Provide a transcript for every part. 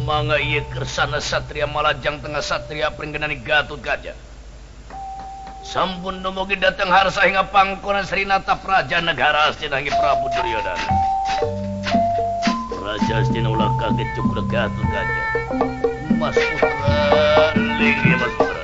mangga ieu kersana satria Malajang tengah satria pringgenani Gatut Kaca. Sampun dumugi datang harsa hingga pangkonan Srinata Praja Negara Astina hingga Prabu Duryodana. Raja Astina ulah kaget cukra Gatut Kaca. Mas Putra, linggi Mas Putra.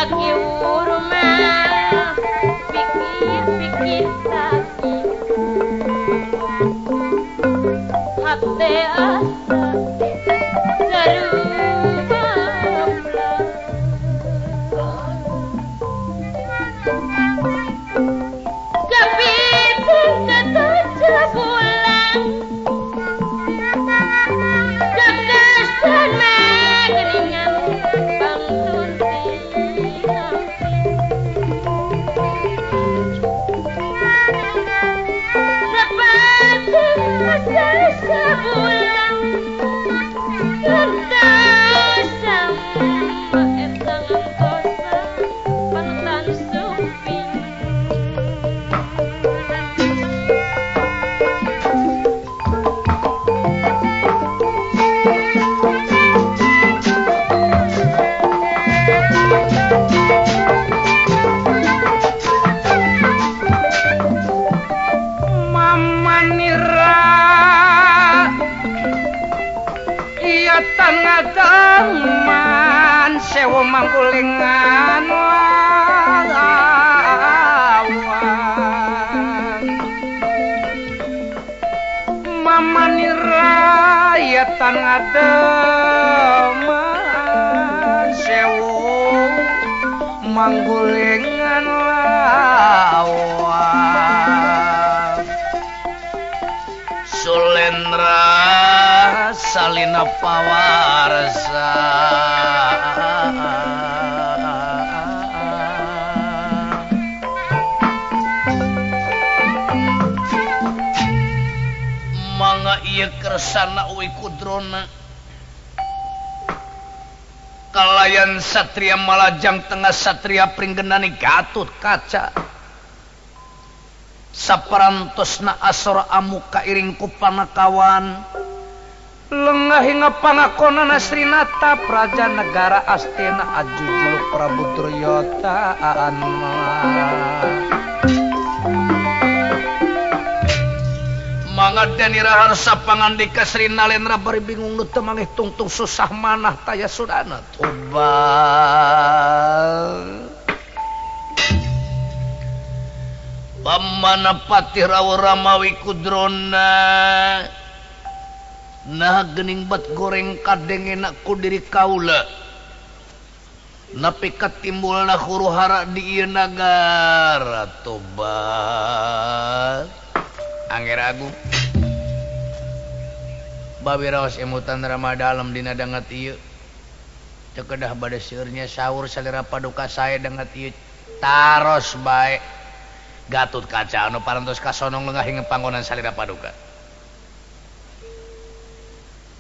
lagi urma pikir-pikir lagi hati asa Tangan sewu mangkulingan lawan mamani raya tangademan sewu mangkulingan lawan Sulendra salina pawarsa mangga ieu kersana uwi kudrona kalayan satria malajang tengah satria pringgenani Gatotkaca saparantosna asora amuka iring ku panakawan lengah hingga pangakonan Srinata Praja Negara Astina Ajujuluk Prabu Duryodana mangadani raharsa pangandika Sri Nalendra bari bingung nu teu mangeh tungtung susah manah taya sudana tobal pamana Patih Rawa Ramawi Kudrona nah gening bat goreng kadeng enak ku diri kaula napi katimbulna huru-hara di ieu nagara tobat Angger Agung babi raos emutan rama dalem dina dangat ieu teu kedah bade seueurnya saur salira paduka sae dangat ieu taros bae Gatotkaca anu parantos kasonong lengah hingga panggonan salira paduka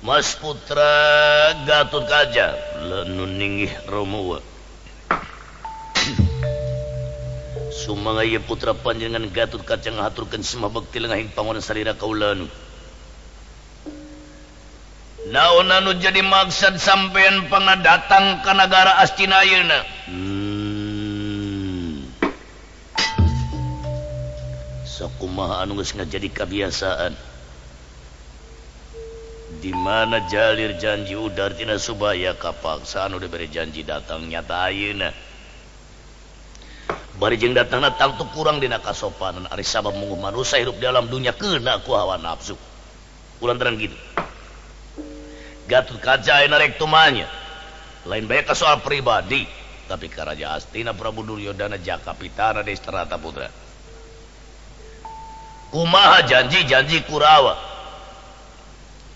Mas putra Gatotkaca lenun ninggih Romowa sumangga ieu putra panjenengan Gatotkaca ngahaturkeun semah bekti lengahing panggonan salira kaulanu naon anu jadi maksud sampean pangadatang ka nagara Astina ayeuna sakumaha anu geus ngajadi kabiasaan di mana jalir janji udar tina Subaya kapaksa anu diberi janji datang nyata ayeuna bari jeung datangna tangtu kurang dina kasopanan ari sabab mungguh manusia hidup di alam dunia keuna ku hawa nafsu kulantaran kitu Gatotkaca ayeuna rek tumanya lain bae ka soal pribadi tapi ka Raja Astina Prabu Duryodana jaka pitana Desa Rataputra kumaha janji-janji Kurawa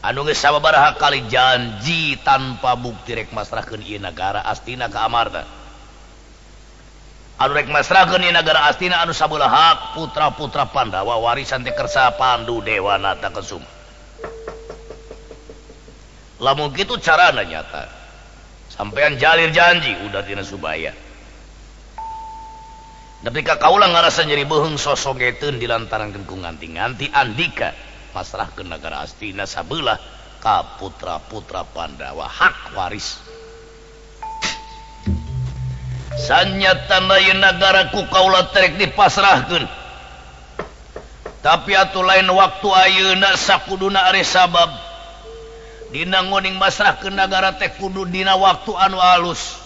anu geus sababaraha kali janji tanpa bukti rek masrahkeun ieu nagara Astina ka Amarta anu rek masrahkeun ieu nagara Astina anu sabeula hak putra-putra Pandawa warisan teh kersa Pandu Dewanata Kesuma lamun kitu carana nyata sampean jalir janji udah tina Subaya tapi ka kaula ngarasa nyeri beuheung sosogeteun dilantarankeun ku nganti-nganti andika masrahkeun nagara Astina sabeula ka putra-putra Pandawa hak waris sanyatana ieu nagara ku kaula terek dipasrahkeun tapi atuh lain waktu ayeuna sakuduna ari sabab dina ngoning masrahkeun nagara teh kudu dina waktu anu alus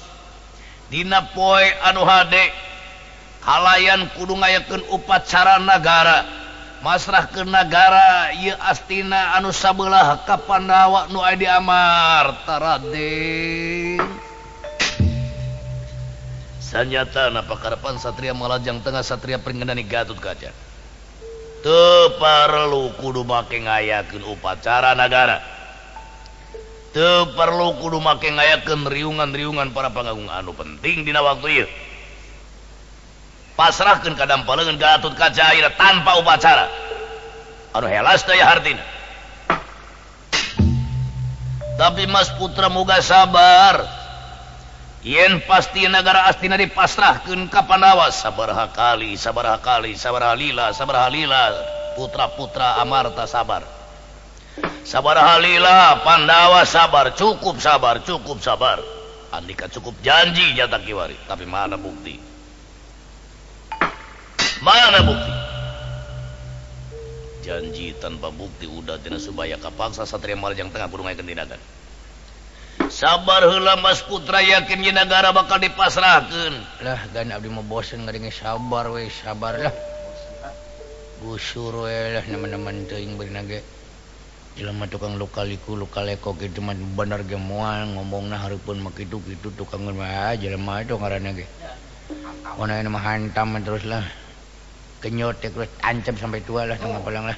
dina poe anu hade kalayan kudu ngayakeun upacara nagara masrahkeun nagara ieu astina anu sabelah ka Pandawa nu aya di Amarta Raden. Sanyatana pakarepan satria Malajang Tengah satria Pringgendani Gatotkaca teu perlu kudu make ngayakeun upacara nagara, teu perlu kudu make ngayakeun riungan-riungan para pangagung anu penting dina waktu ieu. Pasrahkeun ka dampaleungan Gatotkaca ayeuna tanpa upacara anu helas teh hartina. Tapi Mas Putra muga sabar, yen pasti negara astina dipasrahkeun ka Pandawa sabaraha kali sabaraha lila putra-putra Amarta sabar, sabaraha lila Pandawa sabar, cukup sabar andika cukup janji nyata kiwari. Tapi mana bukti? Mana bukti? Janji tanpa bukti udah tina subaya kapaksa satria Malajang Tengah kudu ngayakeun tindakan. Sabar heula Mas Putra, yakin ye nagara bakal dipasrahkeun. Lah gan abdi mah bosen ngadenge sabar we, sabar lah. Gusur we lah nemen-nemen teuing beurina ge. Jelema tukang luka-liku luka-leko kitu mah bener ge moal ngomongna hareupeun mah kitu-kitu tukang mah jelema itu ngaranna ge. Ona mah hantam terus lah. Kenyot terus ancam sampai tua lah tengah palang lah.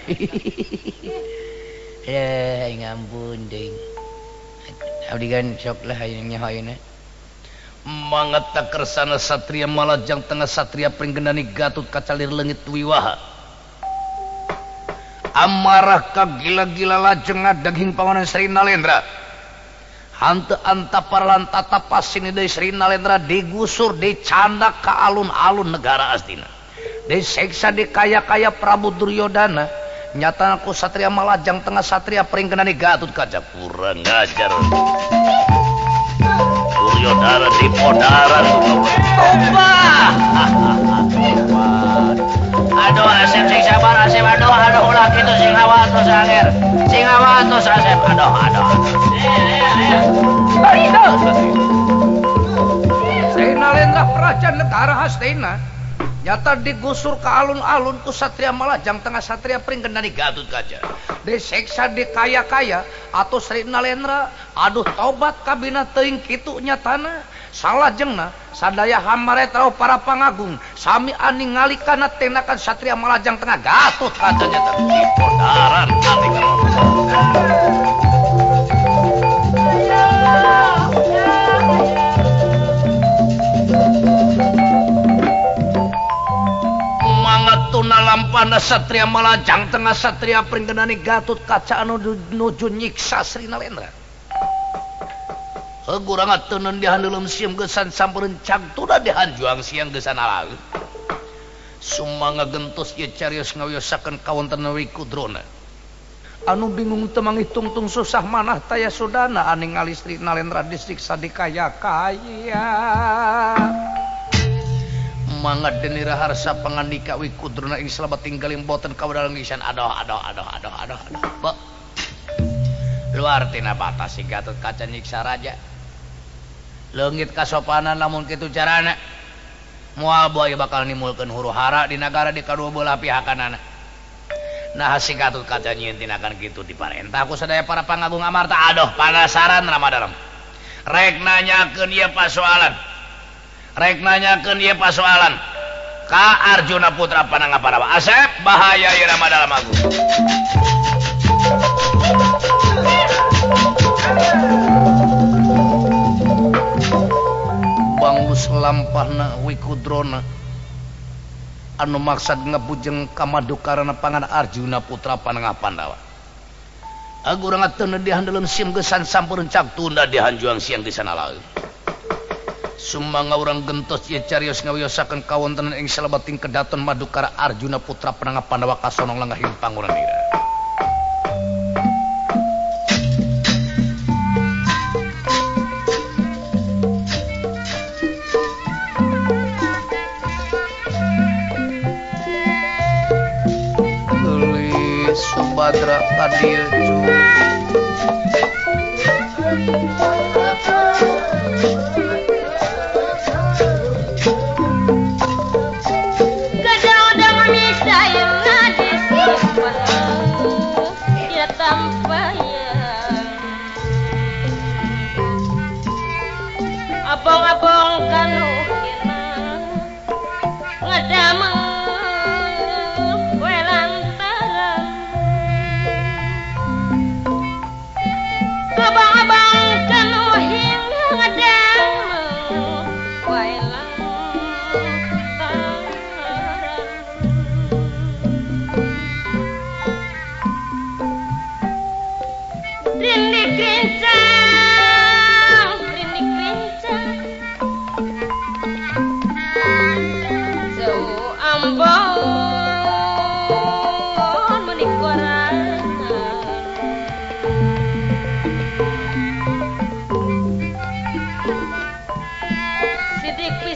Ya ngampun ding. Abdi kan sok lah hayangnya hayana. Mangata kersana satria Malajang Tengah satria Pringgendani Gatotkaca lir leungit wiwaha. Amarah ka gila-gila lajeng daging pangonan Sri Nalendra. Hanteu antaparan tatapasin deui Sri Nalendra digusur dicandak ka alun-alun negara astina. Diseksa dikaya-kaya Prabu Duryodana nyatana ku satria Malajang Tengah satria Pringgendani Gatotkaca kurang ngajar. Duryodana dipodaran tombah. Aduh Asep sing sabar Asep, aduh ulah kitu sing awatos angger sing awatos Asep, aduh Sri Nalendra Praja negara Hastina nyata digusur ke alun-alun ku satria Malajang Tengah satria Pringgendani Gatotkaca, diseksa dikaya-kaya atau Sri Nalendra aduh tobat kabina teuing kitu nyatana salajengna sadaya hamaretra para pangagung sami ani ngalikana tindakan satria Malajang Tengah Gatotkaca nyata dipodaran ati lampana satria Malajang Tengah satria Pringgendani Gatotkaca anu nuju nyiksa Sri Nalendra. Hegurang ateuneun dihandeulem sieum geusan sampeureuun cagtuda dihanjuang siang geusan alaeun. Sumangga gentos ieu carios ngawiyosakeun kawontenan Wikudrona. Anu bingung teu manghitung-tung susah manah taya sudana ani ngali Sri Nalendra disiksa dikaya-kaya. Mangga deni raharsa pangandika Wikudrona ing salabat tinggaling boten kawadalang isan aduh Ba. Luar tina batas si Gatotkaca nyiksa raja. Leungit kasopanan lamun kitu carana moal boy bakal nimulkeun huru-hara di nagara di kadua belah pihakanana. Nah si Gatotkaca nyieun tinakan kitu diparentah ku sadaya para pangagung Amarta. Aduh panasaran Ramadana. Rek nanyakeun ieu pasoalan. Rek nanyakeun ieu pasoalan ka Arjuna putra Panangapadawa. Asep bahaya ieu nama dalam aku. Bangus lampahna Wikudrona anu maksad ngabujeng kamadukarana pangan Arjuna putra Panangapadawa. Agurang ateuneun dihandeulem sieum geusan sampeureun cagtunda dihanjuang siang gesan alaeun. Sumangga urang gentos ieu carios ngawiyosakeun kawontenan ing salebeting kedaton Madukara Arjuna putra Panangapadawa kasonong langgahing panguranira. Gelis Subadra kadieu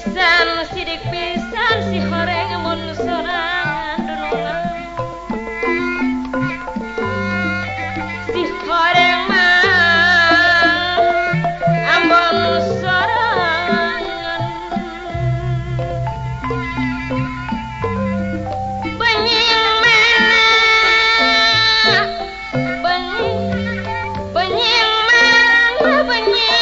pisan sidik pisan si horeng mun sorangan dunungan si horeng mah ambon sorangan benying mana benying mana benying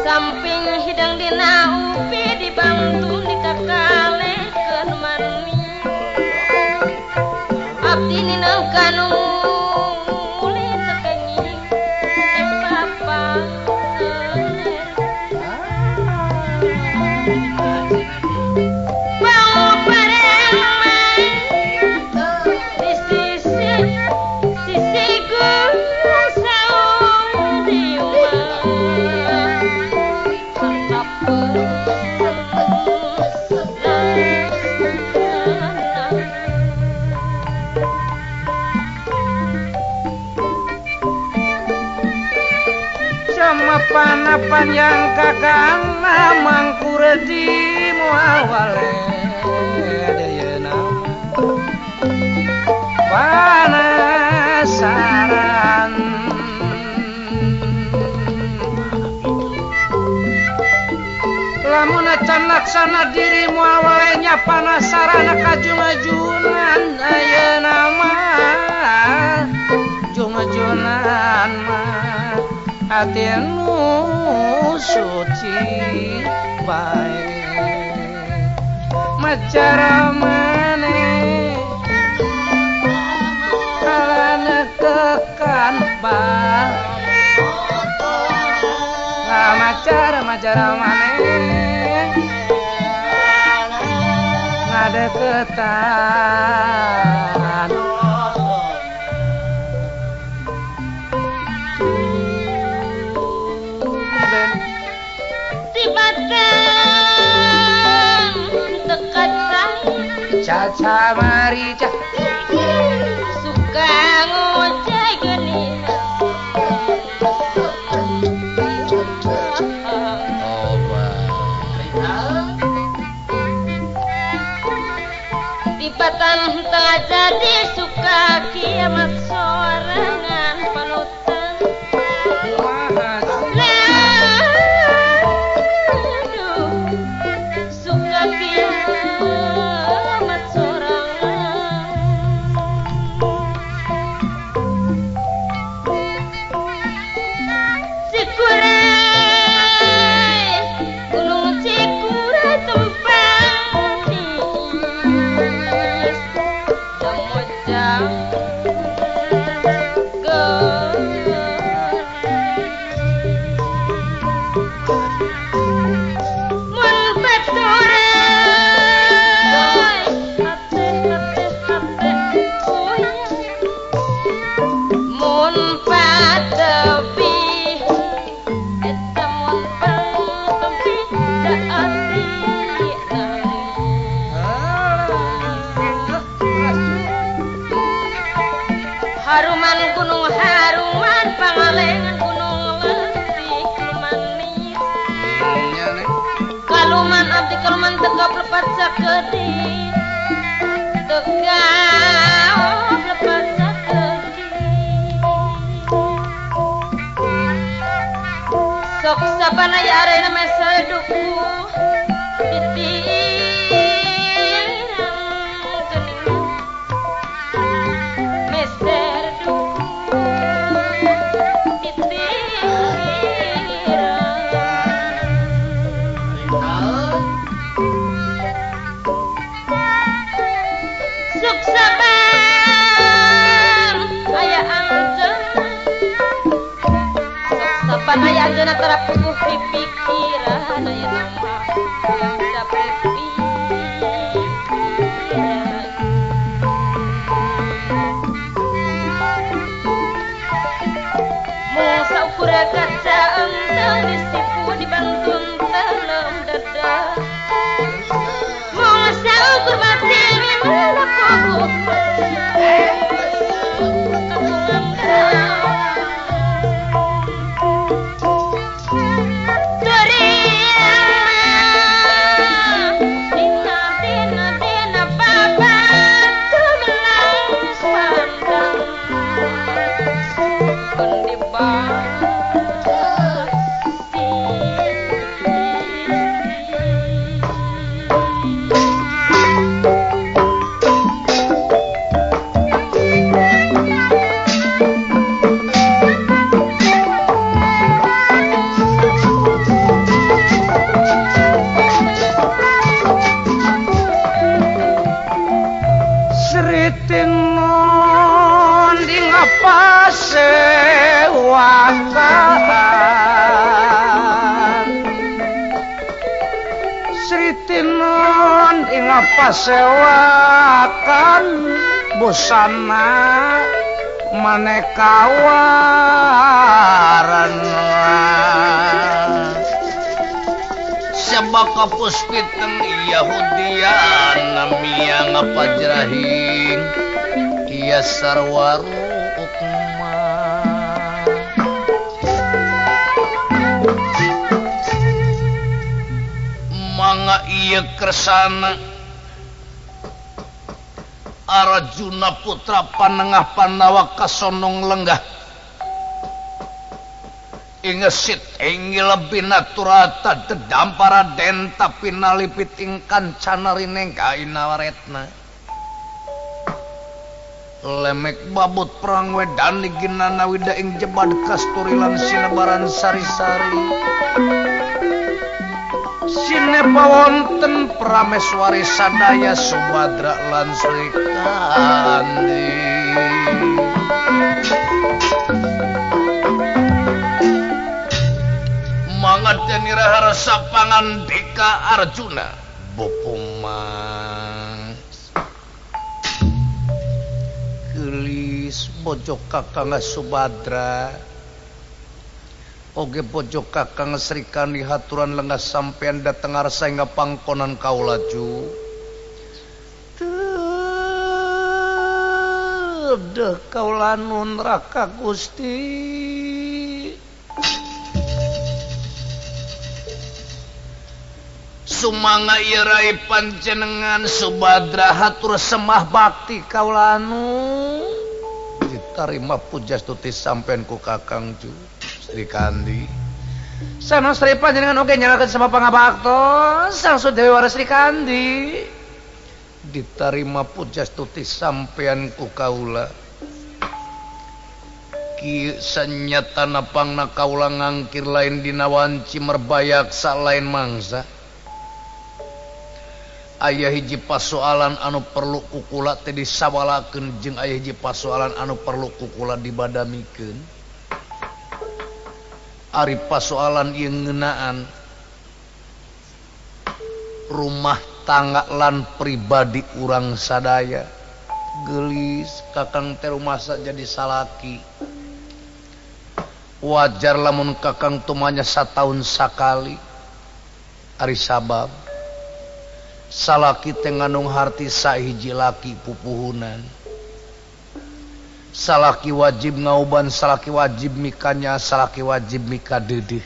samping hidang dina upi dibantu dikakalekeun mani abdi ninang kanu uli tekenging papa bau bareng main di sisi Pana panjang kakana mangkur di muawale dayana panasaran lamun acan laksana diri muawale nya panasaran kajung-ajunan ayeuna mah jung-ajunan mah hati nu suci bae macara maneh alana kekan bah macara maneh ngadeketan caca marica suka ngoceh geuning tibatan tengah jadi suka kiamat sorangan panutan suka kiamat haruman gunung haruman pangalengan gunung letik manis kaluman abdi kaluman tegap lepat sakedi tegap lepat sakedi sok sabana ya arena meseduku panaya anjeunna tara puguh pipikiran ayeuna mah dapet pikiran mau saukur kaca entah disipu dibantun dalam dada mau saukur batin mana puguh sewakan busana maneka warna sabaka puspiteng Yahudian namia ngapajrahing iya sarwaru ukma mangga iya kersana Arjuna putra panengah Pandawa kasonong lenggah ingesit inggil binaturata dedampara den tapi nalipit ingkan canarineng kaina waretna lemek babut perang wedani ginana wida ing jebad kasturilan sinebaran sari-sari sinepawonten prameswari sadaya Subadra lan Sri Kandi mangadeni raharsa pangandika Arjuna bopumang gelis bojo kakang Subadra oge bojo kakang Sri Kandi haturan lenggah sampean dateng arsa hingga pangkonan kaulaju deh kaulanun raka Gusti sumanga irai panjenengan Subadra hatur semah bakti kaulanu ditarima pujastuti sampean ku kakang ju Sri Kandi Sana Sri panjenengan oge nyalakeun sama pangabakto Sang Sudewi Waras Sri Kandi ditarima pujastuti sampean ku kaula ki sanyatana pangna kaula ngangkir lain dina wanci merbayak salain mangsa aya hiji pasoalan anu perlu kukula teh disawalakeun jeung aya hiji pasoalan anu perlu kukula dibadamikeun ari pasoalan ieu ngeunaan rumah tangga lan pribadi urang sadaya gelis kakang teh rumasa jadi salaki wajar lamun kakang tumanya sataun sakali ari sabab salaki teh ngandung harti sahiji laki pupuhunan salaki wajib ngauban salaki wajib mikanya salaki wajib mika dedeh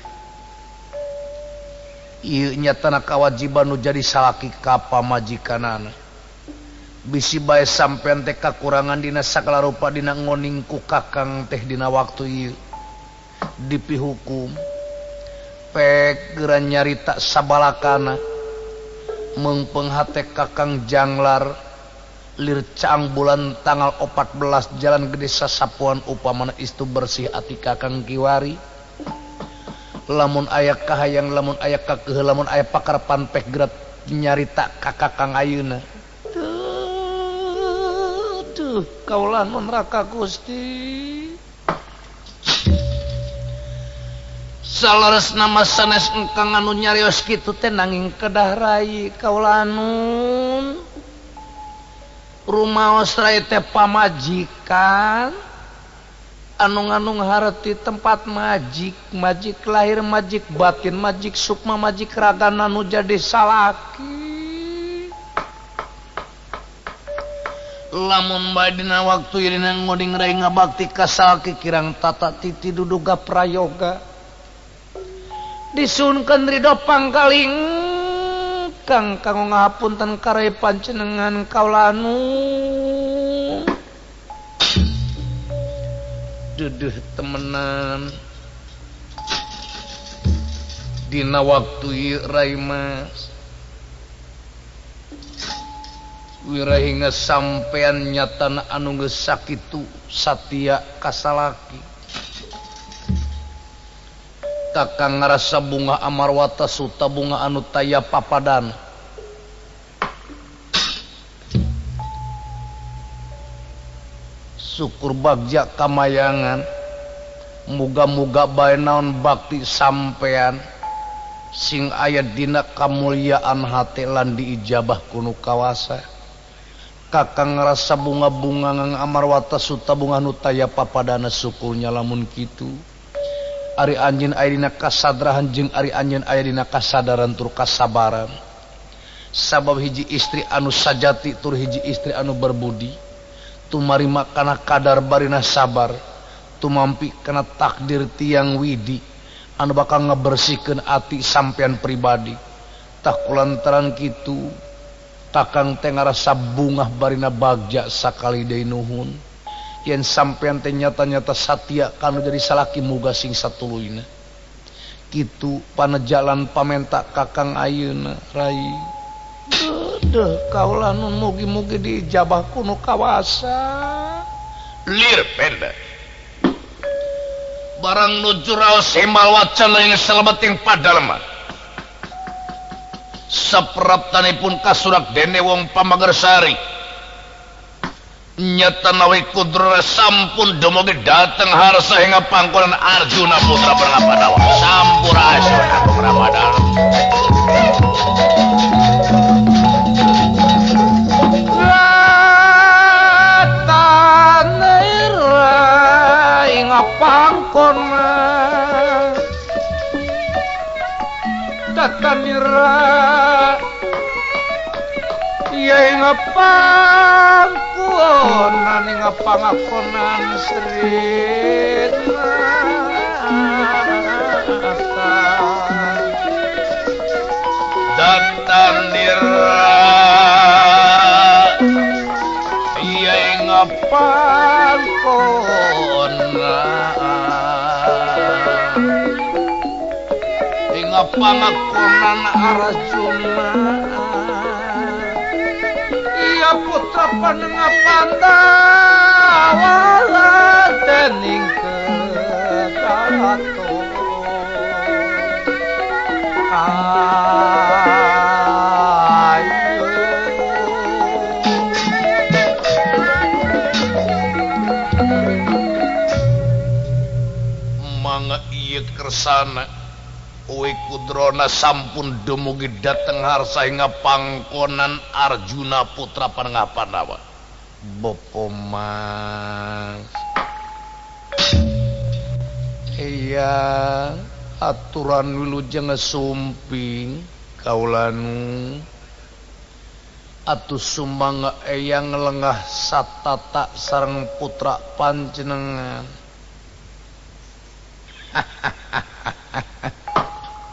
ieu nyatana kawajiban nu jadi salaki ka pamajikanana bisi bae sampean teh kakurangan dina sagala rupa dina ngoning ku kakang teh dina waktu ieu dipihukum pek geran nyarita sabalakana mengpeung hate kakang janglar lir caang bulan tanggal 14 jalan gede sasapuan upamana istu bersih ati kakang kiwari lamun aya kahayang lamun aya kakeuh lamun aya pakarepan pek gerat nyarita ka kakang ayeuna tuh kaulah mun raka Gusti Saleres nama sanes engkang anu nyarios kitu teh nanging kedah rai kaulanun rumaos rai teh pamajikan anu nganung harti tempat majik lahir majik batin majik sukma majik ragana nu jadi salaki lamun bae dina waktu ieu dina ngoding rai ngabakti ka salaki kirang tata titi duduga prayoga disunkeun ridho pangkaling kang kanggo ngahapunten karai panjenengan kaulanu duduh temenan dina waktu ieu rai mas wirahing sampean nyatana anu geus sakitu satia kasalaki kakang ngarasa bunga amarwata suta bunga anu taya papadan syukur bagja kamayangan muga-muga bae naon bakti sampean sing aya dina kamulyaan hate lan diijabah kuno kawasa kakang ngarasa bunga-bunga ngang amarwata suta bunga anu taya papadana syukurnya lamun kitu ari anjeun aya dina kasadrahan jeung ari anjeun aya dina kasadaran tur kasabaran sabab hiji istri anu sajati tur hiji istri anu berbudi tumarima kana kadar barina sabar tumampi kana takdir tiang widi anu bakal ngebersihkeun ati sampean pribadi tah kulantaran kitu kakang teh ngarasa bungah barina bagja sakali deui nuhun yen sampean teh nyata-nyata satia kanu jadi salaki muga sing satuluyna kitu panejalan pamenta kakang ayeuna rai deuh kaulanun mugi-mugi diijabah kuno kawasa lir penda barang nuju raos hemal wacana yang selebeting padalma sapraptanipun kasurak dene wong pamagersari nyata nawi kudra sampun demogi dateng harsa hingga pangkolan Arjuna putra Pranapadawa sampura asyur aku Ramadhan Tanira inga pangkona Tatanira iya inga pangkonan inga pangakonan serina Datanira iya inga pangkonan inga pangakonan Arjuna iya putra panengah Pandawa dening kedato ayo mangga ieu kersana uwi kudrona sampun dumugi dateng harsa hingga pangkonan Arjuna putra Panengah Pandawa bopo mas iya aturan wilujeng sumping kaulanu atuh sumangga eyang ngelengah satata sareng putra panjenengan